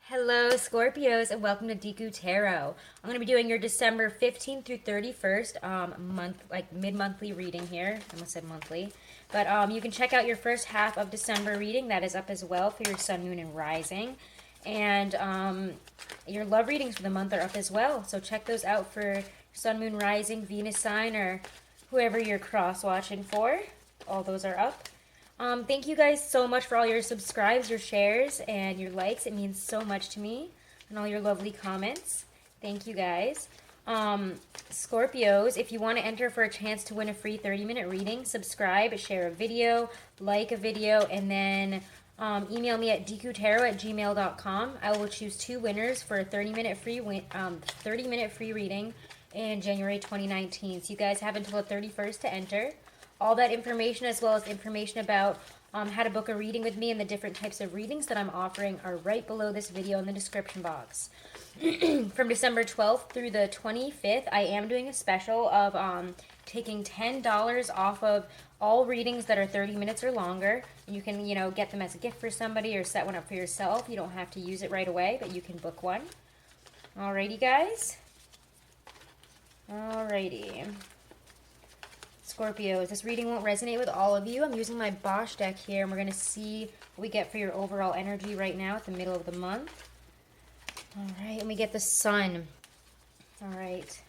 Hello, Scorpios, and welcome to Deku Tarot. I'm going to be doing your December 15th through 31st mid-monthly reading here. I almost said monthly. But you can check out your first half of December reading. That is up as well for your sun, moon, and rising. And your love readings for the month are up as well. So check those out for sun, moon, rising, Venus sign, or whoever you're cross-watching for. All those are up. Thank you guys so much for all your subscribes, your shares, and your likes. It means so much to me. And all your lovely comments. Thank you guys. Scorpios, if you want to enter for a chance to win a free 30-minute reading, subscribe, share a video, like a video, and then email me at dekutarot@gmail.com. I will choose two winners for a 30-minute free reading in January 2019. So you guys have until the 31st to enter. All that information, as well as information about how to book a reading with me and the different types of readings that I'm offering, are right below this video in the description box. From December 12th through the 25th, I am doing a special of taking $10 off of all readings that are 30 minutes or longer. You can, get them as a gift for somebody or set one up for yourself. You don't have to use it right away, but you can book one. Alrighty, guys. Alrighty. Scorpios, this reading won't resonate with all of you. I'm using my Bosch deck here, and we're going to see what we get for your overall energy right now at the middle of the month. All right, and we get the sun. All right.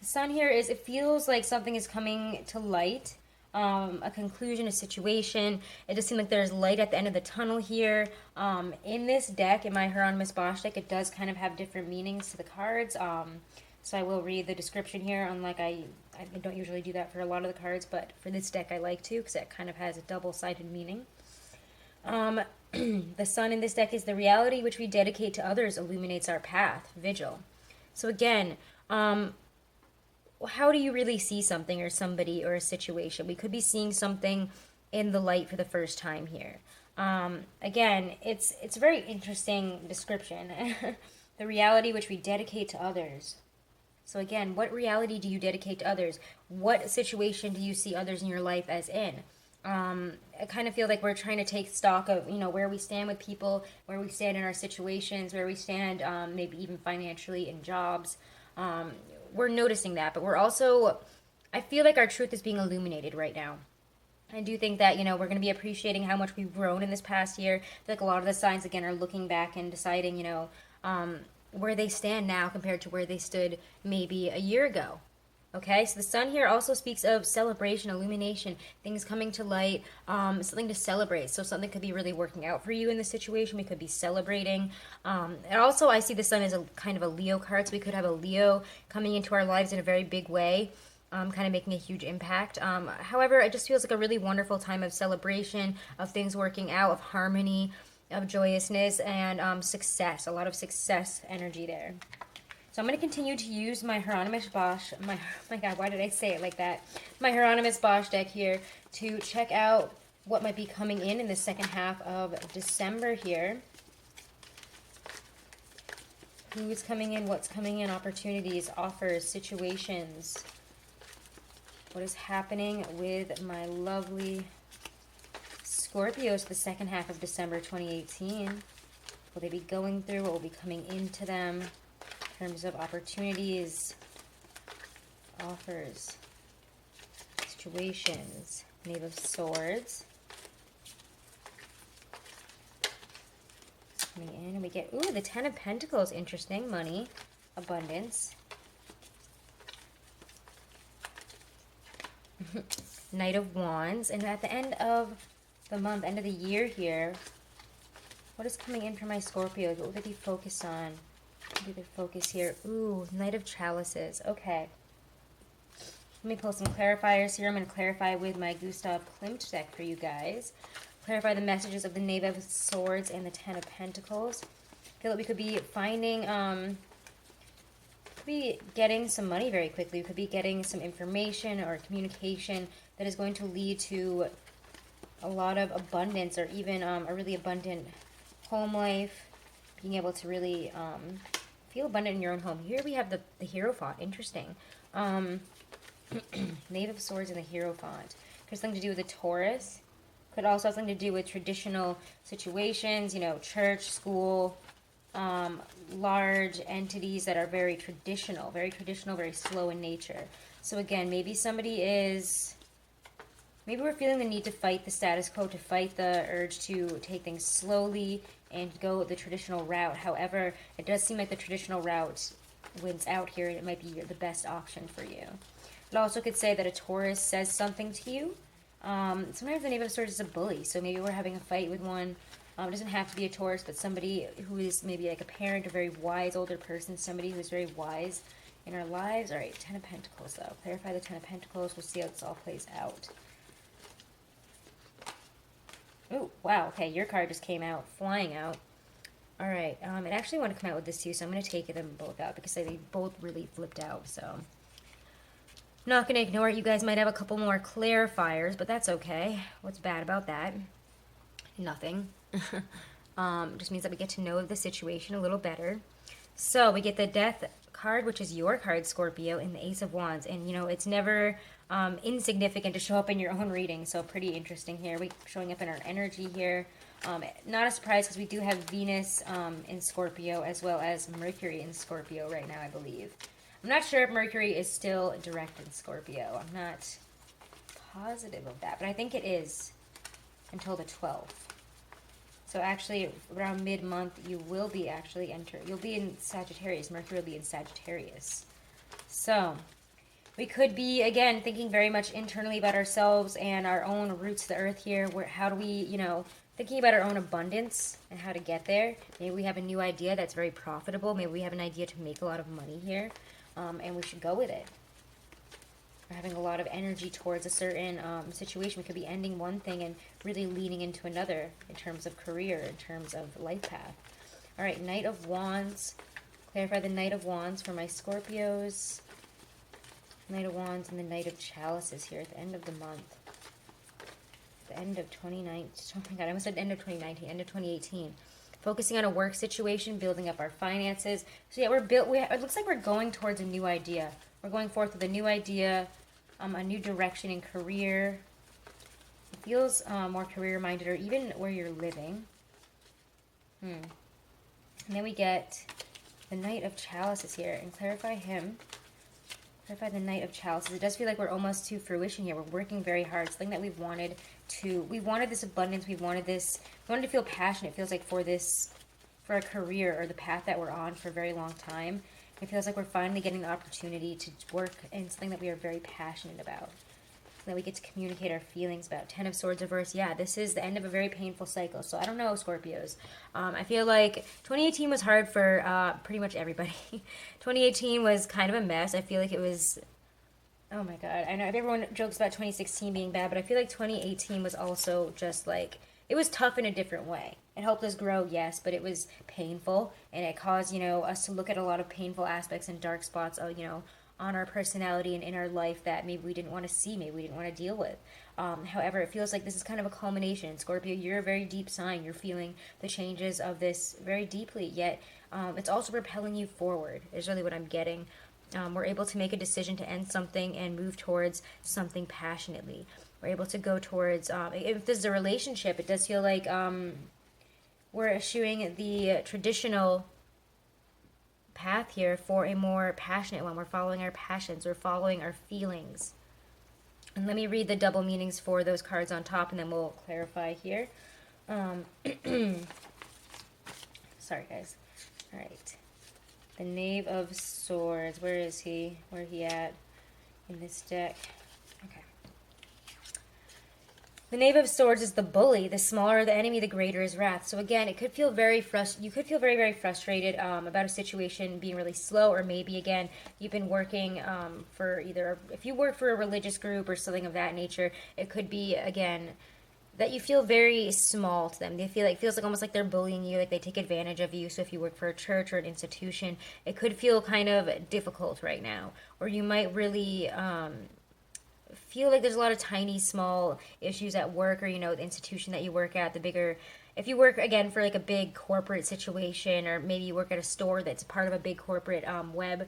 The sun here it feels like something is coming to light, a conclusion, a situation. It just seems like there's light at the end of the tunnel here. In this deck, in my Hieronymus Bosch deck, it does kind of have different meanings to the cards. So I will read the description here, unlike I don't usually do that for a lot of the cards, but for this deck I like to, because it kind of has a double-sided meaning. The sun in this deck is the reality which we dedicate to others illuminates our path, vigil. So again, how do you really see something or somebody or a situation? We could be seeing something in the light for the first time here. Again, it's a very interesting description. The reality which we dedicate to others. So again, what reality do you dedicate to others? What situation do you see others in your life as in? I kind of feel like we're trying to take stock of, where we stand with people, where we stand in our situations, where we stand maybe even financially in jobs. We're noticing that, but we're also, I feel like our truth is being illuminated right now. I do think that, we're going to be appreciating how much we've grown in this past year. I feel like a lot of the signs, again, are looking back and deciding, where they stand now compared to where they stood maybe a year ago. Okay, so the sun here also speaks of celebration, illumination, things coming to light, something to celebrate. So something could be really working out for you in this situation. We could be celebrating. And also I see the sun as a kind of a Leo card, so we could have a Leo coming into our lives in a very big way. Kind of making a huge impact. However, it just feels like a really wonderful time of celebration, of things working out, of harmony, of joyousness, and success. A lot of success energy there. So I'm going to continue to use my Hieronymus Bosch, my God, why did I say it like that? My Hieronymus Bosch deck here to check out what might be coming in the second half of December here. Who's coming in, what's coming in, opportunities, offers, situations. What is happening with my lovely Scorpios the second half of December 2018? Will they be going through? What will be coming into them in terms of opportunities, offers, situations? Knave of Swords. Coming in, and we get, ooh, the Ten of Pentacles. Interesting. Money, abundance. Knight of Wands. And at the end of the month, end of the year here, what is coming in for my Scorpios? What will they be focused on? What will be their focus here? Ooh, Knight of Chalices. Okay. Let me pull some clarifiers here. I'm going to clarify with my Gustav Klimt deck for you guys. Clarify the messages of the Knave of Swords and the Ten of Pentacles. I feel that we could be finding, could be getting some money very quickly. We could be getting some information or communication that is going to lead to a lot of abundance, or even a really abundant home life, being able to really feel abundant in your own home. Here we have the Hierophant. Interesting. Knave of Swords and the Hierophant. Could have something to do with the Taurus. Could also have something to do with traditional situations, church, school, large entities that are very traditional, very slow in nature. So again, maybe somebody is, maybe we're feeling the need to fight the status quo, to fight the urge to take things slowly and go the traditional route. However, it does seem like the traditional route wins out here, and it might be the best option for you. It also could say that a Taurus says something to you. Sometimes the Knave of Swords is a bully, so maybe we're having a fight with one. It doesn't have to be a Taurus, but somebody who is maybe like a parent, a very wise older person, somebody who's very wise in our lives. All right, Ten of Pentacles, though. Clarify the Ten of Pentacles. We'll see how this all plays out. Oh, wow. Okay, your card just came out, flying out. All right. It actually want to come out with this too, so I'm going to take them both out because they both really flipped out, so... I'm not going to ignore it. You guys might have a couple more clarifiers, but that's okay. What's bad about that? Nothing. Just means that we get to know the situation a little better. So we get the Death card, which is your card, Scorpio, and the Ace of Wands. And, you know, it's never insignificant to show up in your own reading, so pretty interesting here. We're showing up in our energy here. Not a surprise because we do have Venus in Scorpio as well as Mercury in Scorpio right now, I believe. I'm not sure if Mercury is still direct in Scorpio. I'm not positive of that, but I think it is until the 12th. So actually, around mid-month, you will be actually you'll be in Sagittarius. Mercury will be in Sagittarius. So, we could be, again, thinking very much internally about ourselves and our own roots to the earth here. How do we, you know, thinking about our own abundance and how to get there. Maybe we have a new idea that's very profitable. Maybe we have an idea to make a lot of money here. And we should go with it. We're having a lot of energy towards a certain situation. We could be ending one thing and really leaning into another in terms of career, in terms of life path. All right, Knight of Wands. Clarify the Knight of Wands for my Scorpios. Knight of Wands and the Knight of Chalices here at the end of the month. The end of 2019. Oh my God, I almost said end of 2019, end of 2018. Focusing on a work situation, building up our finances. So yeah, it looks like we're going towards a new idea. We're going forth with a new idea, a new direction in career. It feels more career-minded, or even where you're living. And then we get the Knight of Chalices here, and clarify him. Clarify the Knight of Chalices. It does feel like we're almost to fruition here. We're working very hard. Something that we wanted this abundance. We wanted to feel passionate. It feels like for a career or the path that we're on for a very long time. It feels like we're finally getting the opportunity to work in something that we are very passionate about. That we get to communicate our feelings about. Ten of Swords reverse. Yeah, this is the end of a very painful cycle. So I don't know, Scorpios. I feel like 2018 was hard for pretty much everybody. 2018 was kind of a mess. I feel like it was... Oh my God. I know everyone jokes about 2016 being bad, but I feel like 2018 was also just like... It was tough in a different way. It helped us grow, yes, but it was painful. And it caused, us to look at a lot of painful aspects and dark spots, on our personality and in our life that maybe we didn't want to see, maybe we didn't want to deal with. However, it feels like this is kind of a culmination. Scorpio, you're a very deep sign. You're feeling the changes of this very deeply, yet it's also propelling you forward, is really what I'm getting. We're able to make a decision to end something and move towards something passionately. We're able to go towards, if this is a relationship, it does feel like we're eschewing the traditional path here for a more passionate one. We're following our passions. We're following our feelings. And let me read the double meanings for those cards on top, and then we'll clarify here. Sorry, guys. All right. The Knave of Swords. Where is he? Where he at in this deck? Okay. The Knave of Swords is the bully. The smaller the enemy, the greater his wrath. So again, it could feel very you could feel very, very frustrated about a situation being really slow, or maybe again you've been working for if you work for a religious group or something of that nature, it could be again that you feel very small to them. They feels like almost like they're bullying you, like they take advantage of you. So if you work for a church or an institution, it could feel kind of difficult right now, or you might really feel like there's a lot of tiny, small issues at work, or, the institution that you work at, if you work, again, for like a big corporate situation, or maybe you work at a store that's part of a big corporate web,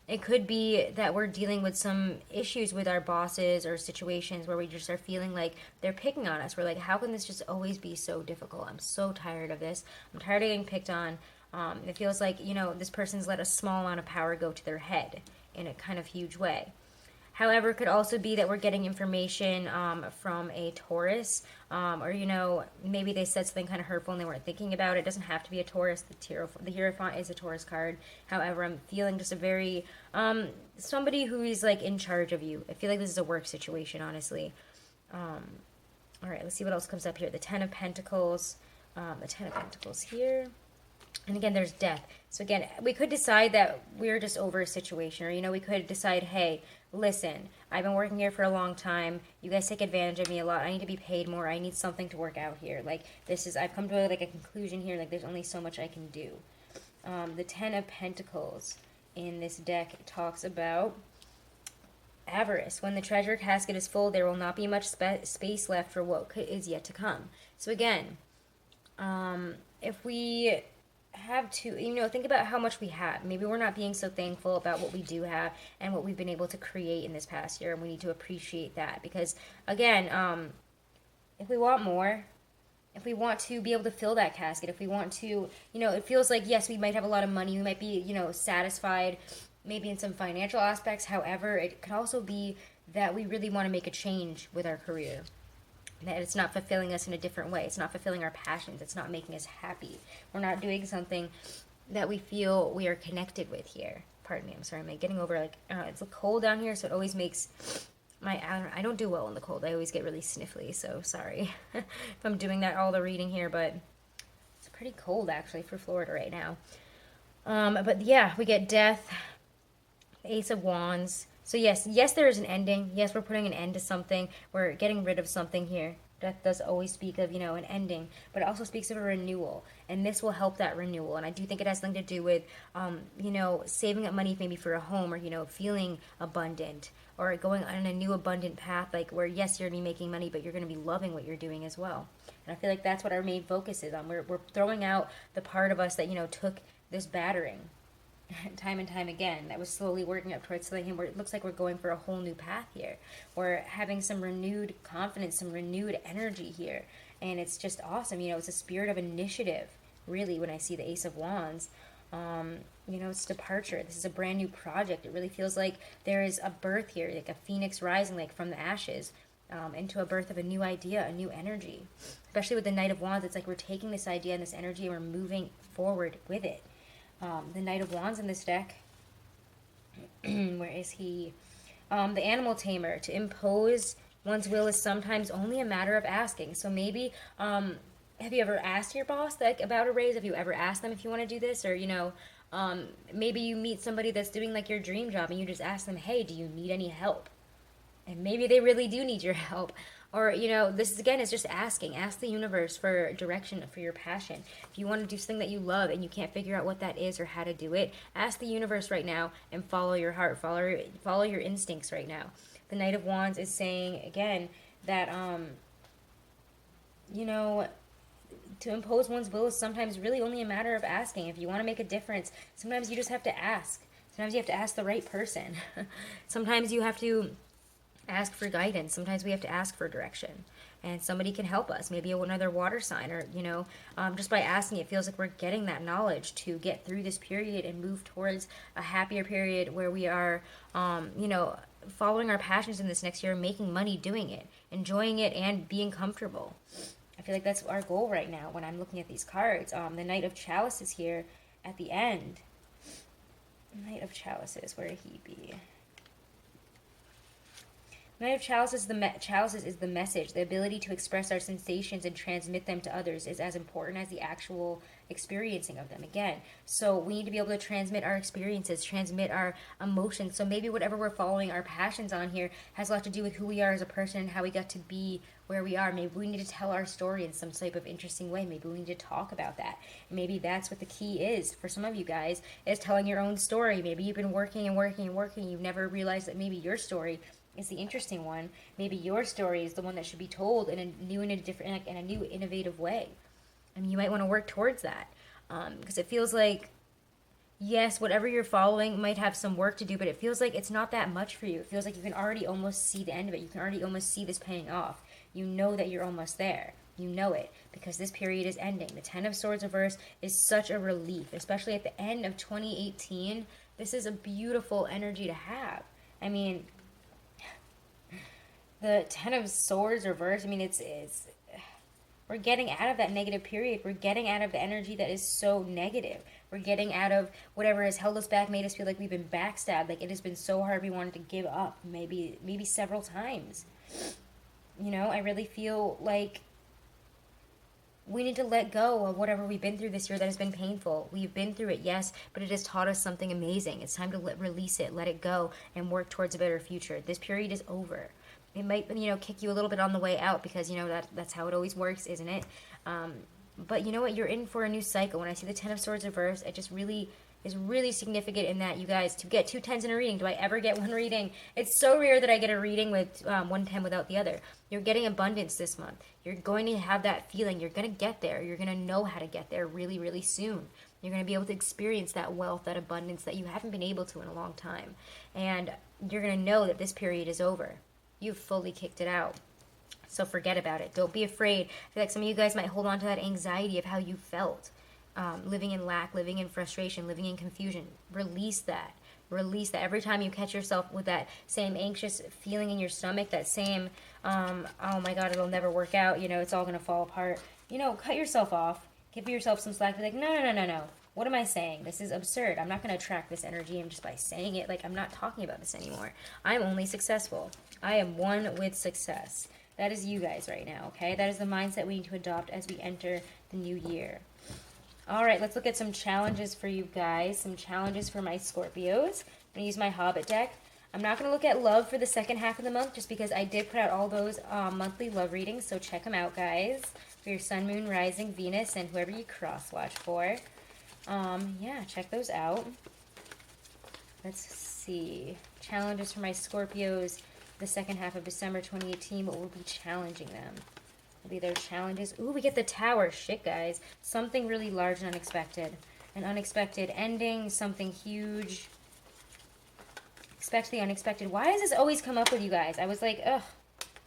it could be that we're dealing with some issues with our bosses or situations where we just are feeling like they're picking on us. We're like, how can this just always be so difficult? I'm so tired of this. I'm tired of getting picked on. It feels like, you know, this person's let a small amount of power go to their head in a kind of huge way. However, it could also be that we're getting information from a Taurus, or, you know, maybe they said something kind of hurtful and they weren't thinking about it. It doesn't have to be a Taurus. The Hierophant is a Taurus card. However, I'm feeling just a very, somebody who is like in charge of you. I feel like this is a work situation, honestly. All right, let's see what else comes up here. The Ten of Pentacles, the Ten of Pentacles here. And again, there's death. So again, we could decide that we're just over a situation, or, you know, we could decide, hey, listen, I've been working here for a long time. You guys take advantage of me a lot. I need to be paid more. I need something to work out here. Like, this is, I've come to like a conclusion here. Like, there's only so much I can do. The Ten of Pentacles in this deck talks about avarice. When the treasure casket is full, there will not be much space left for what is yet to come. So again, if we have to, you know, think about how much we have. Maybe we're not being so thankful about what we do have and what we've been able to create in this past year, and we need to appreciate that. Because again, if we want more, if we want to be able to fill that casket, if we want to, you know, it feels like, yes, we might have a lot of money, we might be, you know, satisfied maybe in some financial aspects. However, it could also be that we really want to make a change with our career, that it's not fulfilling us in a different way. It's not fulfilling our passions. It's not making us happy. We're not doing something that we feel we are connected with here. Pardon me, I'm sorry. I'm getting over, like, it's cold down here, so it always makes I don't do well in the cold. I always get really sniffly, so sorry if I'm doing that all the reading here, but it's pretty cold actually for Florida right now. But yeah, we get death, Ace of Wands. So yes, there is an ending. Yes, we're putting an end to something. We're getting rid of something here. Death does always speak of, you know, an ending, but it also speaks of a renewal, and this will help that renewal. And I do think it has something to do with, you know, saving up money maybe for a home, or, you know, feeling abundant, or going on a new abundant path, like where, yes, you're going to be making money, but you're going to be loving what you're doing as well. And I feel like that's what our main focus is on. We're throwing out the part of us that, you know, took this battering time and time again, that was slowly working up towards something where it looks like we're going for a whole new path here. We're having some renewed confidence, some renewed energy here, and it's just awesome. You know, it's a spirit of initiative, really, when I see the Ace of Wands. You know, it's departure. This is a brand new project. It really feels like there is a birth here, like a phoenix rising, like from the ashes, into a birth of a new idea, a new energy. Especially with the Knight of Wands, it's like we're taking this idea and this energy and we're moving forward with it. The Knight of Wands in this deck, where is he? The Animal Tamer. To impose one's will is sometimes only a matter of asking. So maybe, have you ever asked your boss, like, about a raise? Have you ever asked them if you want to do this? Or, you know, maybe you meet somebody that's doing like your dream job and you just ask them, hey, do you need any help? And maybe they really do need your help. Or, you know, this is, again, is just asking. Ask the universe for direction for your passion. If you want to do something that you love and you can't figure out what that is or how to do it, ask the universe right now and follow your heart. Follow your instincts right now. The Knight of Wands is saying, again, that, you know, to impose one's will is sometimes really only a matter of asking. If you want to make a difference, sometimes you just have to ask. Sometimes you have to ask the right person. Sometimes you have to ask for guidance. Sometimes we have to ask for direction, and somebody can help us, maybe another water sign, or, you know, just by asking, it feels like we're getting that knowledge to get through this period and move towards a happier period where we are, you know, following our passions in this next year, making money doing it, enjoying it, and being comfortable. I feel like that's our goal right now when I'm looking at these cards. The Knight of Chalices here at the end. Knight of Chalices, where did he be? Knight of Chalices is the message. The ability to express our sensations and transmit them to others is as important as the actual experiencing of them. Again, so we need to be able to transmit our experiences, transmit our emotions. So maybe whatever we're following our passions on here has a lot to do with who we are as a person and how we got to be where we are. Maybe we need to tell our story in some type of interesting way. Maybe we need to talk about that. And maybe that's what the key is for some of you guys, is telling your own story. Maybe you've been working and working and working. You've never realized that maybe your story is the interesting one. Maybe your story is the one that should be told in a new and a different, in a new innovative way. I mean, you might want to work towards that, because it feels like, yes, whatever you're following might have some work to do, but it feels like it's not that much for you. It feels like you can already almost see the end of it. You can already almost see this paying off. You know that you're almost there. You know it because this period is ending. The Ten of Swords reverse is such a relief, especially at the end of 2018. This is a beautiful energy to have. I mean, the Ten of Swords reverse, I mean, it's we're getting out of that negative period. We're getting out of the energy that is so negative. We're getting out of whatever has held us back, made us feel like we've been backstabbed, like it has been so hard we wanted to give up, maybe several times. You know, I really feel like we need to let go of whatever we've been through this year that has been painful. We've been through it, yes, but it has taught us something amazing. It's time to release it, let it go, and work towards a better future. This period is over. It might, kick you a little bit on the way out because, that's how it always works, isn't it? But you know what? You're in for a new cycle. When I see the Ten of Swords reverse, it just really is really significant in that, you guys, to get 2 10s in a reading. Do I ever get one reading? It's so rare that I get a reading with 1 10 without the other. You're getting abundance this month. You're going to have that feeling. You're going to get there. You're going to know how to get there really, really soon. You're going to be able to experience that wealth, that abundance that you haven't been able to in a long time. And you're going to know that this period is over. You've fully kicked it out. So forget about it. Don't be afraid. I feel like some of you guys might hold on to that anxiety of how you felt. Living in lack, living in frustration, living in confusion. Release that. Release that. Every time you catch yourself with that same anxious feeling in your stomach, that same, oh my God, it'll never work out, it's all going to fall apart. Cut yourself off. Give yourself some slack. Be like, no. What am I saying? This is absurd. I'm not going to attract this energy just by saying it. Like, I'm not talking about this anymore. I'm only successful. I am one with success. That is you guys right now, okay? That is the mindset we need to adopt as we enter the new year. All right, let's look at some challenges for you guys. Some challenges for my Scorpios. I'm going to use my Hobbit deck. I'm not going to look at love for the second half of the month just because I did put out all those monthly love readings. So check them out, guys. For your Sun, Moon, Rising, Venus, and whoever you cross-watch for. Yeah, check those out. Let's see. Challenges for my Scorpios the second half of December 2018. What will be challenging them? Will be their challenges. Ooh, we get the Tower. Shit, guys. Something really large and unexpected. An unexpected ending. Something huge. Expect the unexpected. Why does this always come up with you guys? I was like, ugh,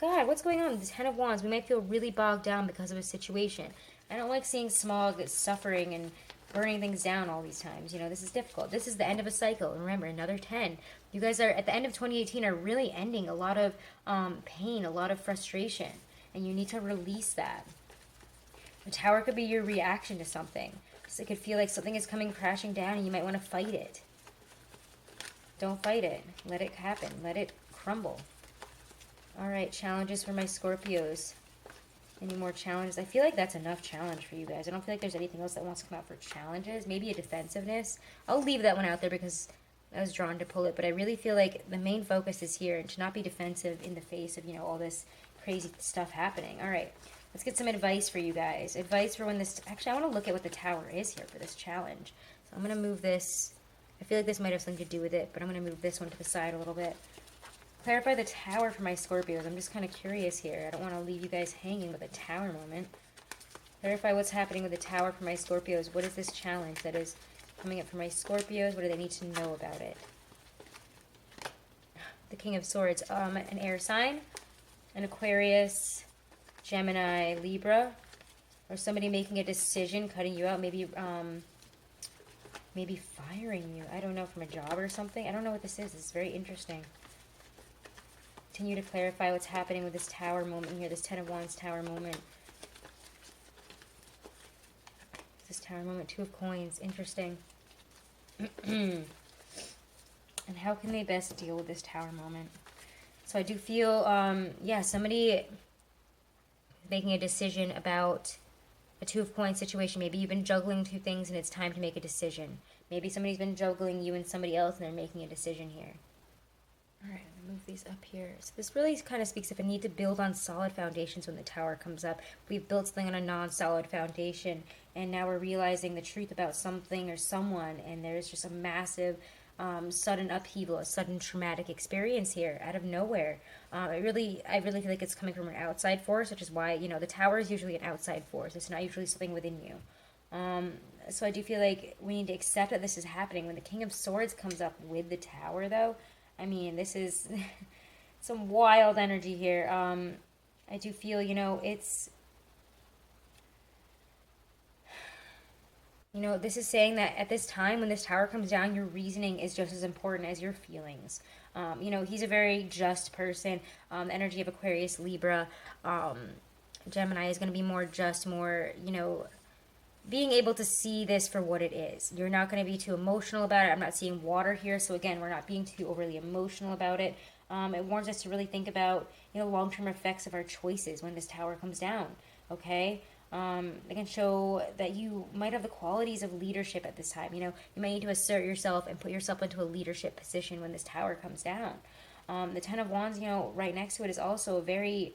God, what's going on? The Ten of Wands. We might feel really bogged down because of a situation. I don't like seeing smog, suffering, and burning things down all these times. This is difficult. This is the end of a cycle. And remember, another 10. You guys are, at the end of 2018, are really ending a lot of pain, a lot of frustration. And you need to release that. The Tower could be your reaction to something. So it could feel like something is coming crashing down and you might want to fight it. Don't fight it. Let it happen. Let it crumble. All right, challenges for my Scorpios. Any more challenges? I feel like that's enough challenge for you guys. I don't feel like there's anything else that wants to come out for challenges. Maybe a defensiveness. I'll leave that one out there because I was drawn to pull it. But I really feel like the main focus is here and to not be defensive in the face of, all this crazy stuff happening. All right, let's get some advice for you guys. Advice for when this... Actually, I want to look at what the Tower is here for this challenge. So I'm going to move this. I feel like this might have something to do with it, but I'm going to move this one to the side a little bit. Clarify the Tower for my Scorpios. I'm just kind of curious here. I don't want to leave you guys hanging with a Tower moment. Clarify what's happening with the Tower for my Scorpios. What is this challenge that is coming up for my Scorpios? What do they need to know about it? The King of Swords. An air sign, an Aquarius, Gemini, Libra, or somebody making a decision, cutting you out, maybe firing you. I don't know, from a job or something. I don't know what this is. It's very interesting. Continue to clarify what's happening with this Tower moment here, this Ten of Wands Tower moment. This Tower moment, Two of Coins, interesting. And how can they best deal with this Tower moment? So I do feel, somebody making a decision about a Two of Coins situation. Maybe you've been juggling two things and it's time to make a decision. Maybe somebody's been juggling you and somebody else and they're making a decision here. All right, I'm going to move these up here. So this really kind of speaks of a need to build on solid foundations when the Tower comes up. We've built something on a non-solid foundation, and now we're realizing the truth about something or someone, and there's just a massive sudden upheaval, a sudden traumatic experience here out of nowhere. I really feel like it's coming from an outside force, which is why, the Tower is usually an outside force. It's not usually something within you. So I do feel like we need to accept that this is happening. When the King of Swords comes up with the Tower, though, I mean, this is some wild energy here. I do feel, it's You know, this is saying that at this time, when this tower comes down, your reasoning is just as important as your feelings. You know, he's a very just person. The energy of Aquarius, Libra, Gemini is going to be more just, more, you know, being able to see this for what it is. You're not going to be too emotional about it. I'm not seeing water here, so again, we're not being too overly emotional about it. It warns us to really think about, you know, long-term effects of our choices when this tower comes down, okay? It can show that you might have the qualities of leadership at this time. You know, you might need to assert yourself and put yourself into a leadership position when this tower comes down. The Ten of Wands, you know, right next to it is also a very,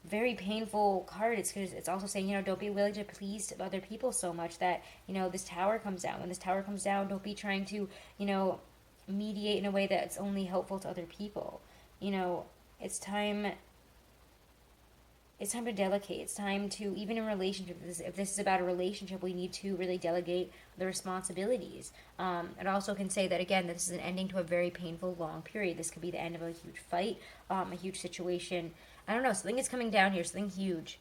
very painful card. It's because it's also saying, you know, don't be willing to please other people so much that, you know, this tower comes down. When this tower comes down, don't be trying to, you know, mediate in a way that's only helpful to other people. You know, it's time to delegate. It's time to, even in relationships, if this is about a relationship, we need to really delegate the responsibilities. It also can say that, again, this is an ending to a very painful, long period. This could be the end of a huge fight, a huge situation. I don't know, something is coming down here, something huge.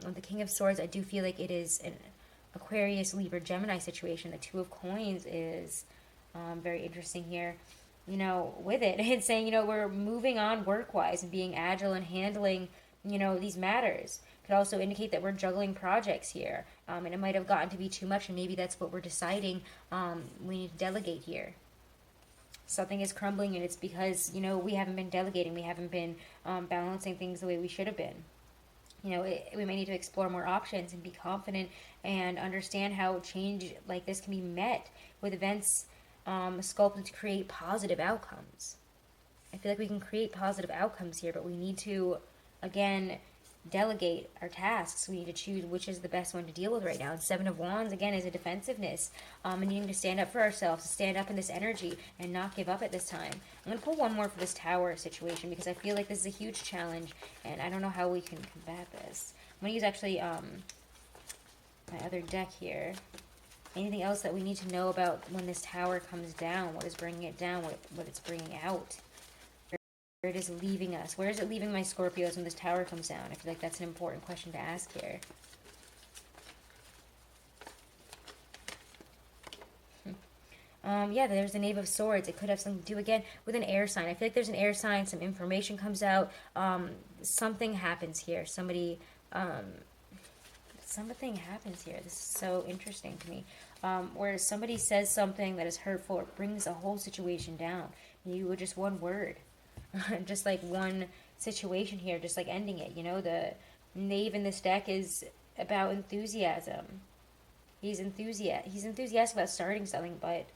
With the King of Swords, I do feel like it is an Aquarius, Libra, Gemini situation. The Two of Coins is very interesting here. You know, with it, it's saying, you know, we're moving on work-wise and being agile and handling, you know, these matters. Could also indicate that we're juggling projects here, and it might have gotten to be too much, and maybe that's what we're deciding we need to delegate here. Something is crumbling, and it's because, you know, we haven't been delegating, we haven't been balancing things the way we should have been. You know, we may need to explore more options and be confident and understand how change like this can be met with events sculpted to create positive outcomes. I feel like we can create positive outcomes here, but we need to, again, delegate our tasks. We need to choose which is the best one to deal with right now. And Seven of Wands, again, is a defensiveness and needing to stand up for ourselves, to stand up in this energy and not give up at this time. I'm going to pull one more for this tower situation because I feel like this is a huge challenge and I don't know how we can combat this. I'm going to use actually my other deck here. Anything else that we need to know about when this tower comes down? What is bringing it down? What it's bringing out? Where it is leaving us? Where is it leaving my Scorpios when this tower comes down? I feel like that's an important question to ask here. Yeah, there's the Knave of Swords. It could have something to do, again, with an air sign. I feel like there's an air sign, some information comes out, something happens here. Something happens here. This is so interesting to me. Where somebody says something that is hurtful, it brings a whole situation down. You with just one word. Just like one situation here, just like ending it. You know, the Knave in this deck is about enthusiasm. He's enthusiastic about starting something, but,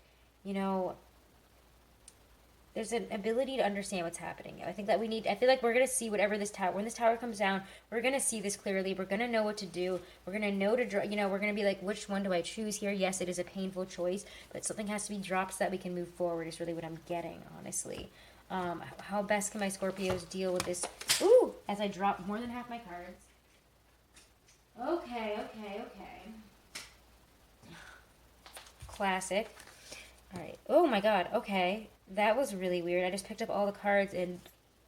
you know, there's an ability to understand what's happening. I think that I feel like we're going to see whatever when this tower comes down, we're going to see this clearly. We're going to know what to do. We're going to know you know, we're going to be like, which one do I choose here? Yes, it is a painful choice, but something has to be dropped so that we can move forward is really what I'm getting, honestly. How best can my Scorpios deal with this? Ooh, as I drop more than half my cards. Okay. Classic. Alright. Oh my god, okay. That was really weird. I just picked up all the cards and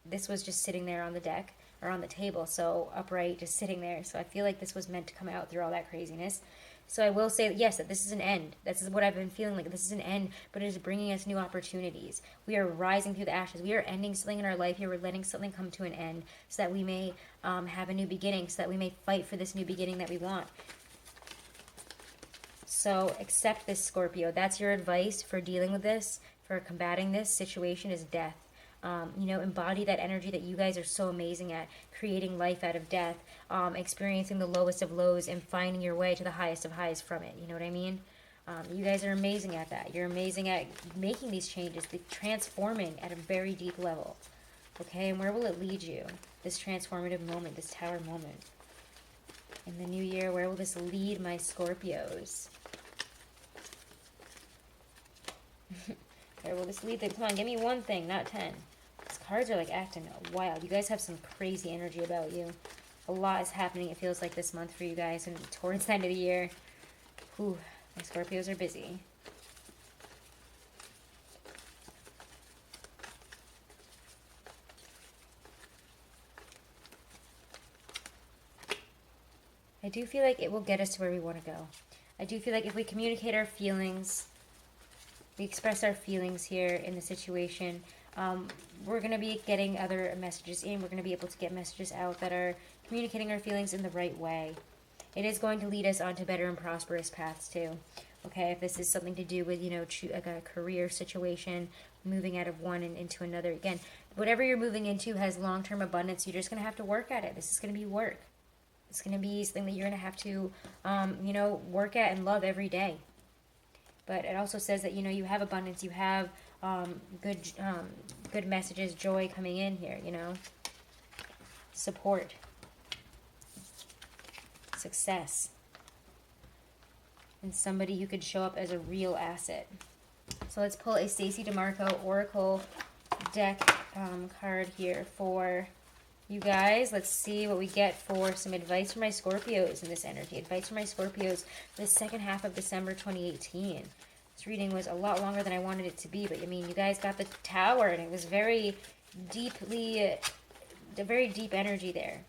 this was just sitting there on the deck, or on the table, so upright, just sitting there. So I feel like this was meant to come out through all that craziness. So I will say that, yes, that this is an end. This is what I've been feeling like. This is an end, but it is bringing us new opportunities. We are rising through the ashes. We are ending something in our life here. We're letting something come to an end so that we may have a new beginning, so that we may fight for this new beginning that we want. So accept this, Scorpio. That's your advice for dealing with this, for combating this situation, is death. You know, embody that energy that you guys are so amazing at, creating life out of death, experiencing the lowest of lows and finding your way to the highest of highs from it. You know what I mean? You guys are amazing at that. You're amazing at making these changes, transforming at a very deep level. Okay, and where will it lead you? This transformative moment, this tower moment. In the new year, where will this lead my Scorpios? Where will this lead them? Come on, give me one thing, not 10. These cards are like acting wild. You guys have some crazy energy about you. A lot is happening, it feels like, this month for you guys, and towards the end of the year. Whew, my Scorpios are busy. I do feel like it will get us to where we want to go. I do feel like if we communicate our feelings, we express our feelings here in the situation, we're going to be getting other messages in. We're going to be able to get messages out that are communicating our feelings in the right way. It is going to lead us onto better and prosperous paths too. Okay, if this is something to do with, you know, like a career situation, moving out of one and into another. Again, whatever you're moving into has long-term abundance. You're just going to have to work at it. This is going to be work. It's going to be something that you're going to have to, you know, work at and love every day. But it also says that, you know, you have abundance. You have good messages, joy coming in here, you know. Support. Success. And somebody who could show up as a real asset. So let's pull a Stacey DeMarco Oracle deck card here for you guys. Let's see what we get for some advice for my Scorpios in this energy. Advice for my Scorpios the second half of December 2018. This reading was a lot longer than I wanted it to be, but I mean, you guys got the Tower, and it was very deeply, very deep energy there.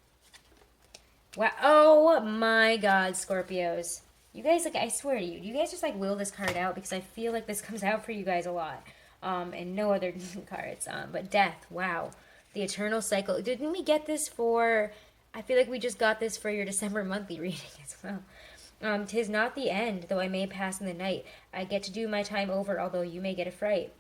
Wow. Oh my God, Scorpios. You guys, like, I swear to you, you guys just, like, will this card out because I feel like this comes out for you guys a lot. And no other cards. But Death, wow. The Eternal Cycle. Didn't we get this for, I feel like we just got this for your December monthly reading as well. 'Tis not the end, though I may pass in the night. I get to do my time over, although you may get afraid.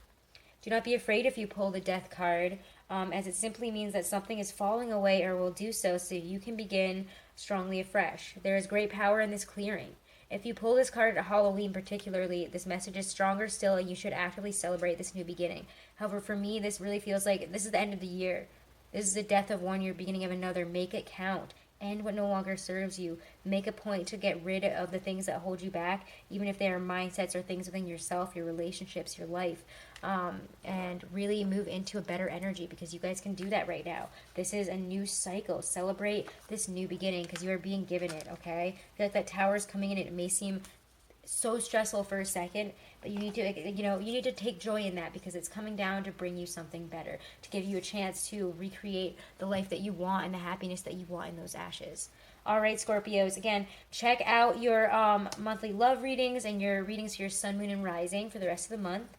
Do not be afraid if you pull the Death card, as it simply means that something is falling away or will do so you can begin strongly afresh. There is great power in this clearing. If you pull this card at Halloween particularly, this message is stronger still, and you should actively celebrate this new beginning. However, for me, this really feels like this is the end of the year. This is the death of one year, beginning of another. Make it count. End what no longer serves you. Make a point to get rid of the things that hold you back, even if they are mindsets or things within yourself, your relationships, your life. And really move into a better energy, because you guys can do that right now. This is a new cycle. Celebrate this new beginning because you are being given it, okay? I feel like that Tower is coming in, and it may seem so stressful for a second, but you need to, you know, you need to take joy in that, because it's coming down to bring you something better, to give you a chance to recreate the life that you want and the happiness that you want in those ashes. All right, Scorpios, again, check out your monthly love readings and your readings for your sun, moon, and rising for the rest of the month.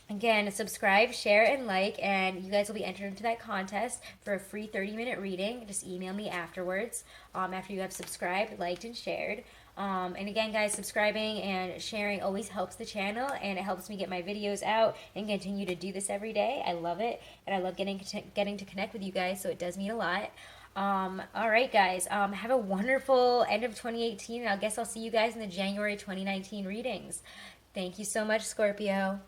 Again, subscribe, share, and like, and you guys will be entered into that contest for a free 30-minute reading. Just email me afterwards, after you have subscribed, liked, and shared. And again, guys, subscribing and sharing always helps the channel, and it helps me get my videos out and continue to do this every day. I love it, and I love getting to connect with you guys, so it does mean a lot. All right, guys, have a wonderful end of 2018, and I guess I'll see you guys in the January 2019 readings. Thank you so much, Scorpio.